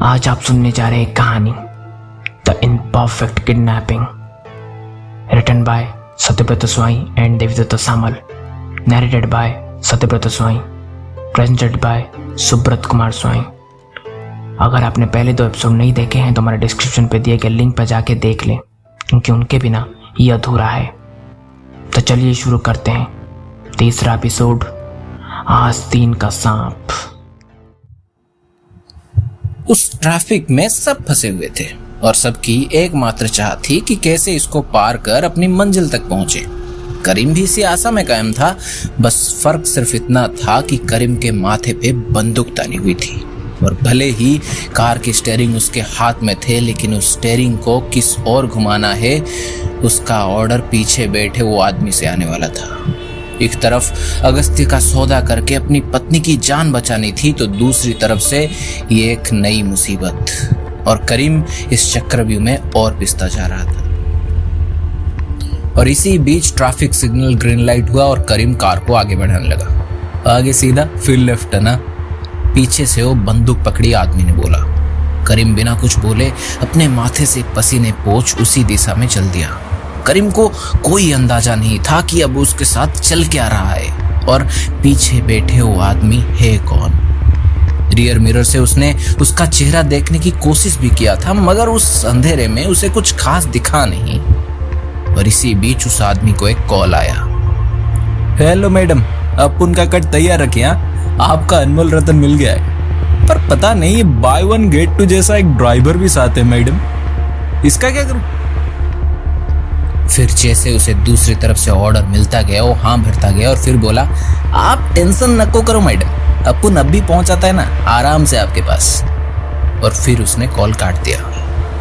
आज आप सुनने जा रहे हैं कहानी the imperfect kidnapping, written by Satyabrata Swain and देवदत्त Samal, narrated by Satyabrata Swain, presented by Subrata Kumar Swain. अगर आपने पहले 2 एपिसोड नहीं देखे हैं तो हमारे डिस्क्रिप्शन पे दिए गए लिंक पर जाके देख लें, क्योंकि उनके बिना ये अधूरा है। तो चलिए शुरू करते हैं। 3रा एपिसोड, आस्तीन का सांप। उस ट्रैफिक में सब फंसे हुए थे और सबकी एकमात्र चाह थी कि कैसे इसको पार कर अपनी मंजिल तक पहुंचे। करीम भी इसी आशा में कायम था, बस फर्क सिर्फ इतना था कि करीम के माथे पे बंदूक तानी हुई थी और भले ही कार की स्टीयरिंग उसके हाथ में थे, लेकिन उस स्टीयरिंग को किस ओर घुमाना है उसका ऑर्डर पीछे बैठे वो आदमी से आने वाला था। एक तरफ अगस्त्य का सौदा करके अपनी पत्नी की जान बचानी थी, तो दूसरी तरफ से ये एक नई मुसीबत, और करीम इस चक्रव्यूह में और पिसता जा रहा था। और इसी बीच ट्रैफिक सिग्नल ग्रीन लाइट हुआ और करीम कार को आगे बढ़ाने लगा। आगे सीधा फिर लेफ्ट ना। पीछे से वो बंदूक पकड़ी आदमी ने बोला। करीम बिना कुछ बोले अपने माथे से पसीने पोंछ उसी दिशा में चल दिया। करीम को कोई अंदाजा नहीं था कि अब उसके साथ चल क्या रहा है और पीछे बैठे वो आदमी है कौन। रियर मिरर से उसने उसका चेहरा देखने की कोशिश भी किया था, मगर उस अंधेरे में उसे कुछ खास दिखा नहीं। और इसी बीच उस आदमी को एक कॉल आया। हेलो मैडम, आप उनका कट तैयार रखिए, आपका अनमोल रतन मिल गया है। पर पता नहीं, बाय 1 गेट 2 जैसा एक ड्राइवर भी साथ है मैडम, इसका क्या करूं? फिर जैसे उसे दूसरी तरफ से ऑर्डर मिलता गया वो हाँ भरता गया और फिर बोला, आप टेंशन नको करो मैडम, अपन अब भी पहुंचाता है ना आराम से आपके पास। और फिर उसने कॉल काट दिया।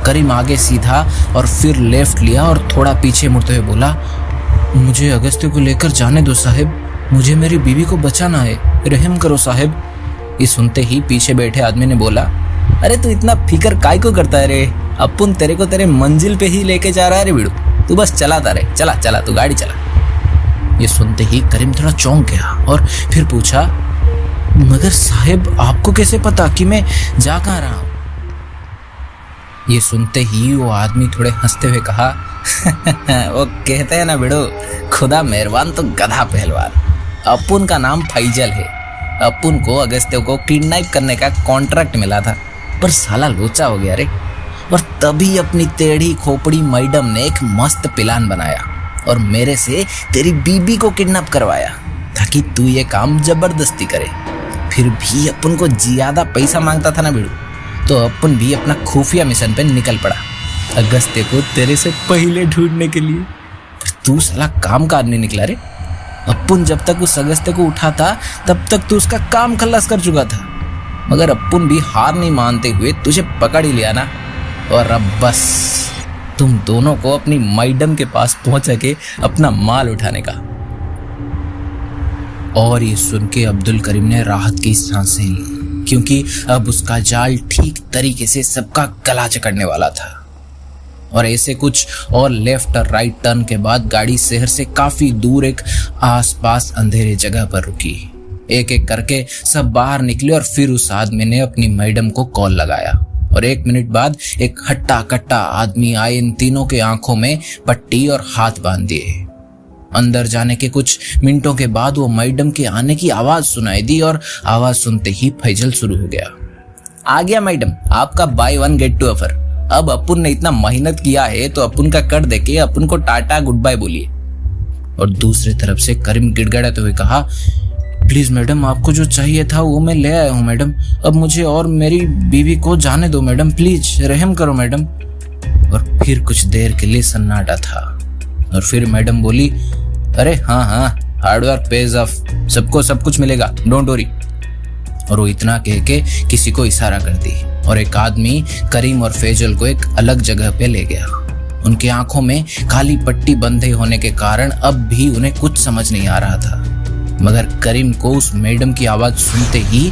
करीम आगे सीधा और फिर लेफ्ट लिया और थोड़ा पीछे मुड़ते हुए बोला, मुझे अगस्त्य को लेकर जाने दो साहिब, मुझे मेरी बीवी को बचाना है, रहम करो साहिब। ये सुनते ही पीछे बैठे आदमी ने बोला, अरे तू इतना फिकर काय को करता है रे, अपन तेरे को तेरे मंजिल पे ही लेके जा रहा है रे बिड़ू, तू बस चलाता रहे, चला चला तू गाड़ी चला। ये सुनते ही करीम थोड़ा चौंक गया और फिर पूछा, मगर साहिब आपको कैसे पता कि मैं जा कहाँ रहा हूँ? ये सुनते ही वो आदमी थोड़े हंसते हुए कहा, वो कहते हैं ना बिड़ो, खुदा मेहरबान तो गधा पहलवान। अपुन का नाम फैजल है। अपुन को अगस्त्य को किडनैप करने का कॉन्ट्रैक्ट मिला था, पर साला लोचा हो गया रे। और तभी अपनी टेढ़ी खोपड़ी मैडम ने एक मस्त प्लान बनाया और मेरे से तेरी बीबी को किडनैप करवाया ताकि तू ये काम जबरदस्ती करे। फिर भी अपन को ज्यादा पैसा मांगता था ना बिड़ू, तो अपन भी अपना खुफिया मिशन पे निकल पड़ा अगस्त्य को तेरे से पहले ढूंढने के लिए। पर तू साला काम का आदमी निकला रे। अपन जब तक उस अगस्त्य को उठाता तब तक तू उसका काम खल्लास कर चुका था, मगर अपन भी हार नहीं मानते हुए तुझे पकड़ ही लिया ना। और अब बस तुम दोनों को अपनी मैडम के पास पहुंचा के अपना माल उठाने का। और ये सुन के अब्दुल करीम ने राहत की सांसें ली, क्योंकि अब उसका जाल ठीक तरीके से सबका गला जकड़ने वाला था। और ऐसे कुछ और लेफ्ट और राइट टर्न के बाद गाड़ी शहर से काफी दूर एक आसपास अंधेरे जगह पर रुकी। एक एक करके सब बाहर निकले और फिर उस आदमी ने अपनी मैडम को कॉल लगाया और 1 मिनट बाद एक हट्टा कट्टा आदमी आए। इन तीनों के आंखों में पट्टी और हाथ बांध दिए। अंदर जाने के कुछ मिनटों के बाद वो मैडम के आने की आवाज सुनाई दी और आवाज सुनते ही फैजल शुरू हो गया। आ गया मैडम, आपका बाय 1 गेट 2 ऑफर। अब अपुन ने इतना मेहनत किया है तो अपुन का कट देके अपुन को टाटा गुड बाय बोलिए। और दूसरी तरफ से करीम गिड़गिड़ाते हुए कहा, प्लीज मैडम, आपको जो चाहिए था वो मैं ले आया हूँ मैडम, अब मुझे और मेरी बीवी को जाने दो मैडम, प्लीज रहम करो मैडम। और फिर कुछ देर के लिए सन्नाटा था और फिर मैडम बोली, अरे हाँ, हार्डवर्क पेज ऑफ, सबको सब कुछ मिलेगा, डोंट वरी। और वो इतना कह के किसी को इशारा कर दी और एक आदमी करीम और फैजल को एक अलग जगह पे ले गया। उनकी आंखों में काली पट्टी बंधे होने के कारण अब भी उन्हें कुछ समझ नहीं आ रहा था, मगर करीम को उस मैडम की आवाज सुनते ही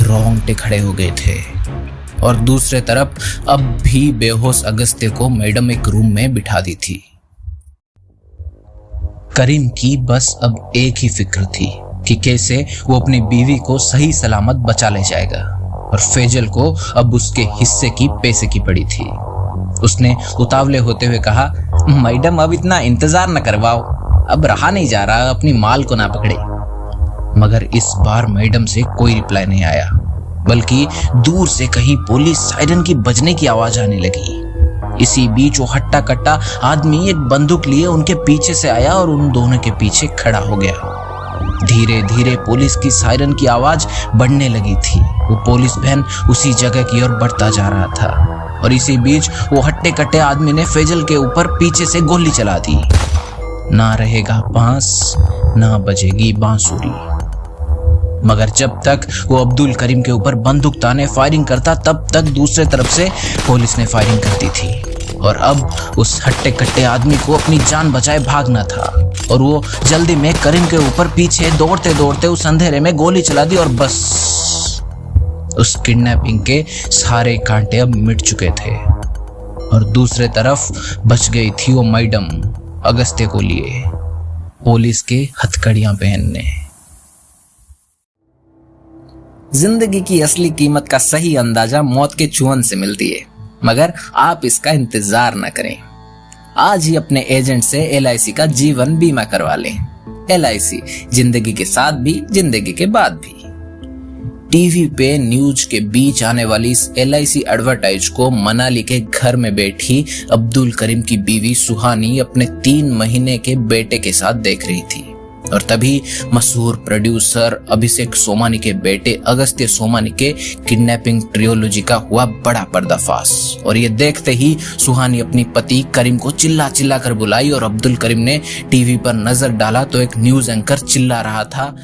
रोंगटे खड़े हो गए थे। और दूसरे तरफ अब भी बेहोश अगस्त्य को मैडम एक रूम में बिठा दी थी। करीम की बस अब एक ही फिक्र थी कि कैसे वो अपनी बीवी को सही सलामत बचा ले जाएगा। और फैजल को अब उसके हिस्से की पैसे की पड़ी थी। उसने उतावले होते हुए कहा, मैडम अब इतना इंतजार न करवाओ, अब रहा नहीं जा रहा, अपनी माल को ना पकड़े। मगर इस बार मैडम से कोई रिप्लाई नहीं आया, बल्कि दूर से कहीं पुलिस सायरन की बजने की आवाज आने लगी। इसी बीच वो हट्टा कट्टा आदमी एक बंदूक लिए उनके पीछे से आया और उन दोनों के पीछे खड़ा हो गया। धीरे धीरे पुलिस की सायरन की आवाज बढ़ने लगी थी। वो पुलिस वैन उसी जगह की ओर बढ़ता जा रहा था और इसी बीच वो हट्टे कट्टे आदमी ने फैजल के ऊपर पीछे से गोली चला दी। ना रहेगा बांस, ना बजेगी बांसुरी। मगर जब तक वो अब्दुल करीम के ऊपर बंदूक ताने फायरिंग करता, तब तक दूसरे तरफ से पुलिस ने फायरिंग करती थी। और अब उस हट्टे कट्टे आदमी को अपनी जान बचाए भागना था और वो जल्दी में करीम के ऊपर पीछे दौड़ते दौड़ते उस अंधेरे में गोली चला दी और बस उस किडनैपिंग के सारे कांटे अब मिट चुके थे। और दूसरे तरफ बच गई थी वो मैडम अगस्त्य को लिए पुलिस के हथकड़ियां पहनने। जिंदगी की असली कीमत का सही अंदाजा मौत के चुहन से मिलती है, मगर आप इसका इंतजार न करें। आज ही अपने एजेंट से LIC का जीवन बीमा करवा लें। LIC, जिंदगी के साथ भी, जिंदगी के बाद भी। टीवी पे न्यूज के बीच आने वाली इस LIC एडवर्टाइज को मनाली के घर में बैठी अब्दुल करीम की बीवी सुहानी अपने 3 महीने के बेटे के साथ देख रही थी। और तभी मशहूर प्रोड्यूसर अभिषेक सोमानी के बेटे अगस्त्य सोमानी के किडनैपिंग ट्रियोलॉजी का हुआ बड़ा पर्दाफाश। और ये देखते ही सुहानी अपनी पति करीम को चिल्ला चिल्ला कर बुलाई और अब्दुल करीम ने टीवी पर नजर डाला तो एक न्यूज एंकर चिल्ला रहा था,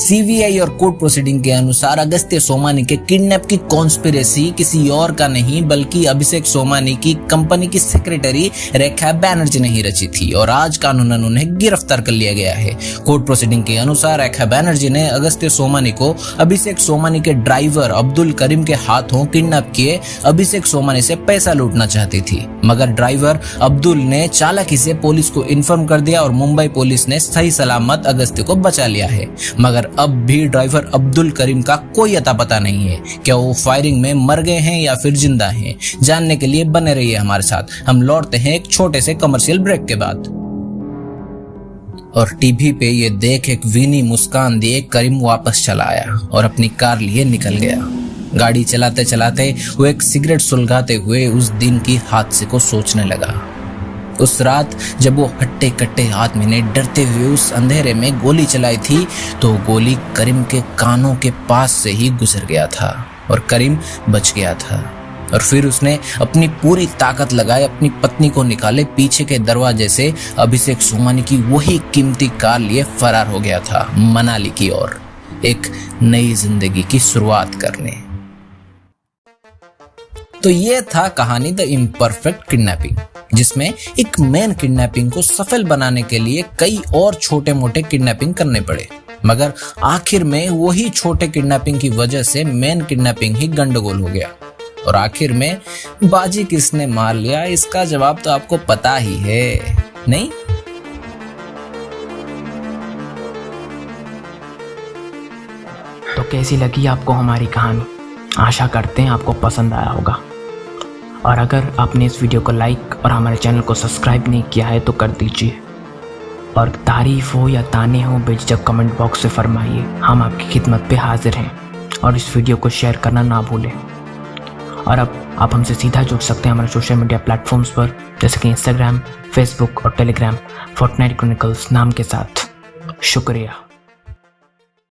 CBI और कोर्ट प्रोसीडिंग के अनुसार अगस्त्य सोमानी के किडनैप की कॉन्स्पिरेसी किसी और का नहीं बल्कि अभिषेक सोमानी की कंपनी की सेक्रेटरी रेखा बैनर्जी ने ही रची थी और आज कानूनन उन्हें गिरफ्तार कर लिया गया है। कोर्ट प्रोसीडिंग के अनुसार रेखा बैनर्जी ने अगस्त्य सोमानी को अभिषेक सोमानी के ड्राइवर अब्दुल करीम के हाथों किडनैप किए अभिषेक सोमानी से पैसा लूटना चाहती थी, मगर ड्राइवर अब्दुल ने चालाकी से पुलिस को इन्फॉर्म कर दिया और मुंबई पुलिस ने सही सलामत अगस्त्य को बचा लिया है। मगर अब भी ड्राइवर अब्दुल करीम का कोई अता पता नहीं है। क्या वो फायरिंग में मर गए हैं या फिर जिंदा हैं? जानने के लिए बने रहिए हमारे साथ। हम लौटते हैं एक छोटे से कमर्शियल ब्रेक के बाद। और टीवी पे ये देख एक वीनी मुस्कान दिए करीम वापस चला आया और अपनी कार लिए निकल गया। गाड़ी चलाते चलाते वो एक सिगरेट सुलगाते हुए उस दिन की हादसे को सोचने लगा। उस रात जब वो हट्टे कट्टे आदमी ने डरते हुए उस अंधेरे में गोली चलाई थी तो गोली करीम के कानों के पास से ही गुजर गया था और करीम बच गया था। और फिर उसने अपनी पूरी ताकत लगाए अपनी पत्नी को निकाले पीछे के दरवाजे से अभिषेक सोमानी की वही कीमती कार लिए फरार हो गया था मनाली की ओर, एक नई जिंदगी की शुरुआत करने। तो ये था कहानी द इम्परफेक्ट किडनैपिंग, जिसमें एक मेन किडनैपिंग को सफल बनाने के लिए कई और छोटे मोटे किडनैपिंग करने पड़े, मगर आखिर में वही छोटे किडनैपिंग की वजह से मेन किडनैपिंग ही गंडगोल हो गया। और आखिर में बाजी किसने मार लिया, इसका जवाब तो आपको पता ही है, नहीं? तो कैसी लगी आपको हमारी कहानी? आशा करते हैं आपको पसंद आया होगा। और अगर आपने इस वीडियो को लाइक और हमारे चैनल को सब्सक्राइब नहीं किया है तो कर दीजिए। और तारीफ हो या ताने हो बेझिझक कमेंट बॉक्स से फरमाइए, हम आपकी खिदमत पे हाजिर हैं। और इस वीडियो को शेयर करना ना भूलें। और अब आप हमसे सीधा जुड़ सकते हैं हमारे सोशल मीडिया प्लेटफॉर्म्स पर, जैसे कि इंस्टाग्राम, फेसबुक और टेलीग्राम, फोर्टनाइट क्रॉनिकल्स नाम के साथ। शुक्रिया।